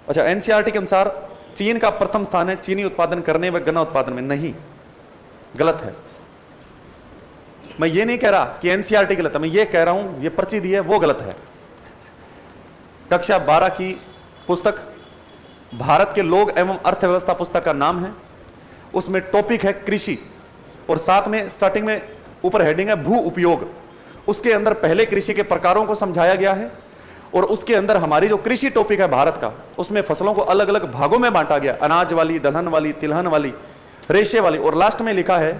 अच्छा, एनसीईआरटी के अनुसार चीन का प्रथम स्थान है चीनी उत्पादन करने व गन्ना उत्पादन में। नहीं, गलत है। मैं ये नहीं कह रहा कि एनसीईआरटी गलत है, मैं ये कह रहा हूं ये पर्ची दी है वो गलत है। कक्षा 12 की पुस्तक भारत के लोग एवं अर्थव्यवस्था पुस्तक का नाम है। उसमें टॉपिक है कृषि और साथ में स्टार्टिंग में ऊपर हेडिंग है भू उपयोग। उसके अंदर पहले कृषि के प्रकारों को समझाया गया है और उसके अंदर हमारी जो कृषि टॉपिक है भारत का, उसमें फसलों को अलग अलग भागों में बांटा गया, अनाज वाली, दलहन वाली, तिलहन वाली, रेशे वाली, और लास्ट में लिखा है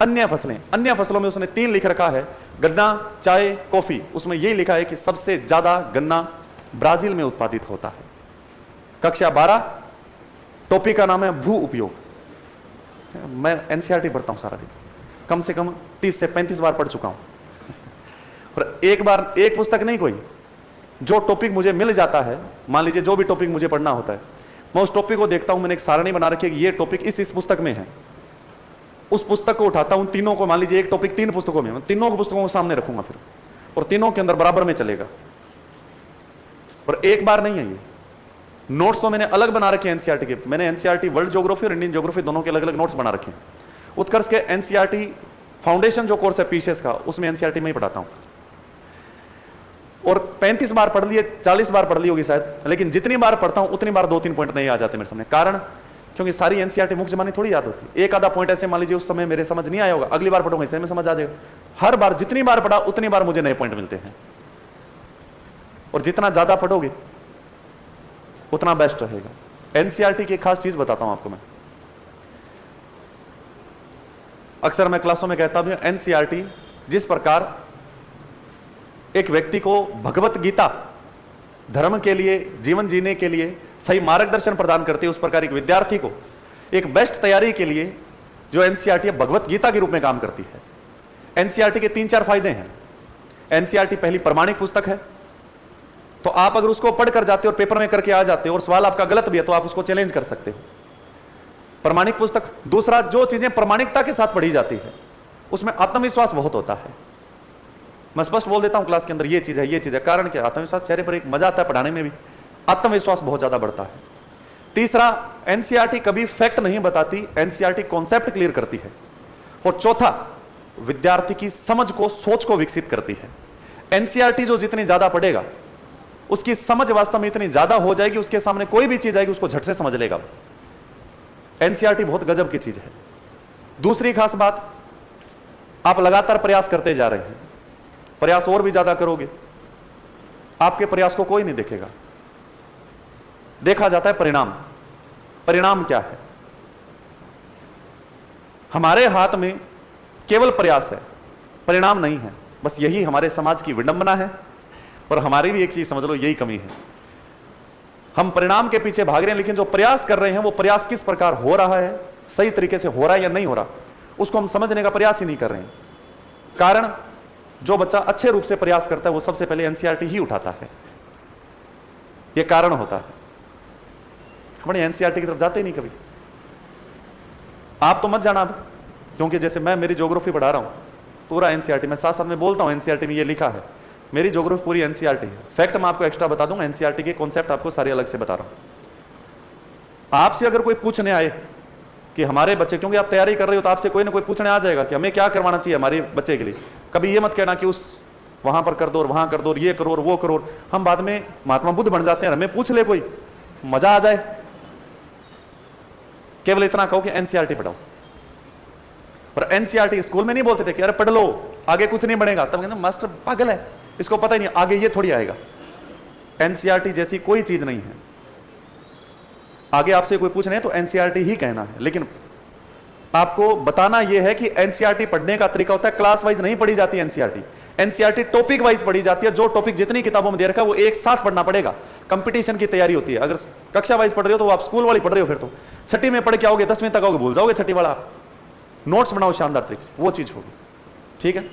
अन्य फसलें। अन्य फसलों में उसने 3 लिख रखा है, गन्ना, चाय, कॉफी। उसमें यही लिखा है कि सबसे ज्यादा गन्ना ब्राजील में उत्पादित होता है। कक्षा 12 टॉपिक का नाम है भू उपयोग। मैं एनसीईआरटी पढ़ता हूं सारा दिन, कम से कम 30 से 35 बार पढ़ चुका हूं। और एक बार एक पुस्तक नहीं, कोई जो टॉपिक मुझे मिल जाता है, मान लीजिए जो भी टॉपिक मुझे पढ़ना होता है, मैं उस टॉपिक को देखता हूं। मैंने एक सारणी बना रखी है कि ये टॉपिक इस पुस्तक में है। उस पुस्तक को उठाता हूं, तीनों को, मान लीजिए एक टॉपिक 3 पुस्तकों में, मैं तीनों को पुस्तकों को सामने रखूंगा फिर, और तीनों के अंदर बराबर में चलेगा। और एक बार नहीं है ये नोट्स, तो मैंने अलग बना रखे हैं एनसीईआरटी के। मैंने एनसीईआरटी वर्ल्ड ज्योग्राफी और इंडियन ज्योग्राफी दोनों के अलग अलग नोट्स बना रखे हैं। उत्कर्ष के एनसीईआरटी फाउंडेशन जो कोर्स है पीसीएस का, उसमें एनसीईआरटी में ही पढ़ाता हूं। और 35 बार पढ़ लिए, 40 बार पढ़ ली होगी शायद, लेकिन जितनी बार पढ़ता हूं उतनी बार 2-3 पॉइंट नहीं आ जाते मेरे सामने। कारण क्योंकि सारी एनसीईआरटी मुख्य जमानी थोड़ी याद होती। एक आधा पॉइंट ऐसे मान लीजिए उस समय मेरे समझ नहीं आया होगा, अगली बार पढ़ूंगा इससे में समझ आ जाएगा। हर बार जितनी बार पढ़ा उतनी बार मुझे नए पॉइंट मिलते हैं, और जितना ज्यादा पढ़ोगे उतना बेस्ट रहेगा। एनसीईआरटी की एक खास चीज बताता हूं आपको मैं। अक्सर मैं क्लासों में कहता हूं एनसीईआरटी जिस प्रकार एक व्यक्ति को भगवत गीता धर्म के लिए, जीवन जीने के लिए सही मार्गदर्शन प्रदान करती है, उस प्रकार एक विद्यार्थी को एक बेस्ट तैयारी के लिए जो एनसीईआरटी भगवत गीता के रूप में काम करती है। एनसीईआरटी के 3-4 फायदे हैं। एनसीईआरटी पहली प्रमाणिक पुस्तक है, तो आप अगर उसको पढ़ कर जाते हो और पेपर में करके आ जाते हो और सवाल आपका गलत भी है तो आप उसको चैलेंज कर सकते हो। प्रमाणिक पुस्तक। दूसरा, जो चीजें प्रमाणिकता के साथ पढ़ी जाती है उसमें आत्मविश्वास बहुत होता है। मैं स्पष्ट बोल देता हूं क्लास के अंदर, ये चीज है, ये चीज है। कारण क्या? आत्मविश्वास, चेहरे पर एक मजा आता है पढ़ाने में भी, आत्मविश्वास बहुत ज्यादा बढ़ता है। तीसरा, एनसीईआरटी कभी फैक्ट नहीं बताती, एनसीईआरटी कॉन्सेप्ट क्लियर करती है। और चौथा, विद्यार्थी की समझ को, सोच को विकसित करती है। एनसीईआरटी जो जितनी ज्यादा पढ़ेगा उसकी समझ वास्तव में इतनी ज्यादा हो जाएगी, उसके सामने कोई भी चीज आएगी उसको झट से समझ लेगा। एनसीईआरटी बहुत गजब की चीज है। दूसरी खास बात, आप लगातार प्रयास करते जा रहे हैं, प्रयास और भी ज्यादा करोगे, आपके प्रयास को कोई नहीं देखेगा। देखा जाता है परिणाम। परिणाम क्या है? हमारे हाथ में केवल प्रयास है, परिणाम नहीं है। बस यही हमारे समाज की विडंबना है, और हमारी भी एक चीज समझ लो, यही कमी है। हम परिणाम के पीछे भाग रहे हैं, लेकिन जो प्रयास कर रहे हैं वो प्रयास किस प्रकार हो रहा है, सही तरीके से हो रहा है या नहीं हो रहा, उसको हम समझने का प्रयास ही नहीं कर रहे हैं। कारण, जो बच्चा अच्छे रूप से प्रयास करता है वो सबसे पहले एनसीईआरटी ही उठाता है। यह कारण होता है। हमारे एनसीईआरटी की तरफ जाते ही नहीं कभी। आप तो मत जाना अब, क्योंकि जैसे मैं मेरी ज्योग्राफी पढ़ा रहा हूं पूरा एनसीईआरटी, मैं साथ साथ में बोलता हूं एनसीईआरटी में ये लिखा है, मेरी ज्योग्राफी पूरी एनसीईआरटी है। फैक्ट मैं आपको एक्स्ट्रा बता दूंगा, एनसीईआरटी के कॉन्सेप्ट आपको सारे अलग से बता रहा हूं। आपसे अगर कोई पूछने आए कि हमारे बच्चे, क्योंकि आप तैयारी कर रहे हो तो आपसे कोई ना कोई पूछने आ जाएगा कि हमें क्या करवाना चाहिए हमारे बच्चे के लिए। कभी ये मत कहना कि उस वहां पर कर दो और वहां कर दो और ये करो और वो करो। हम बाद में महात्मा बुद्ध बन जाते हैं, हमें पूछ ले कोई, मजा आ जाए। केवल इतना कहो कि एनसीईआरटी पढ़ाओ। और एनसीईआरटी स्कूल में नहीं बोलते थे कि अरे पढ़ लो आगे कुछ नहीं बनेगा, तब कहते मास्टर पागल है, इसको पता ही नहीं आगे ये थोड़ी आएगा। एनसीईआरटी जैसी कोई चीज नहीं है। आगे आपसे कोई पूछ रहे हैं तो एनसीईआरटी ही कहना है, लेकिन आपको बताना यह है कि एनसीईआरटी पढ़ने का तरीका होता है, क्लास वाइज नहीं पढ़ी जाती एनसीईआरटी। एनसीईआरटी टॉपिक वाइज पढ़ी जाती है। जो टॉपिक जितनी किताबों में दे रखा है वो एक साथ पढ़ना पड़ेगा। कंपटीशन की तैयारी होती है। अगर कक्षा वाइज पढ़ रहे हो तो आप स्कूल वाली पढ़ रहे हो, फिर तो छठी में पढ़ के आओगे 10वीं तक आओगे, भूल जाओगे छठी वाला। नोट्स बनाओ शानदार तरीके से, वो चीज होगी। ठीक है।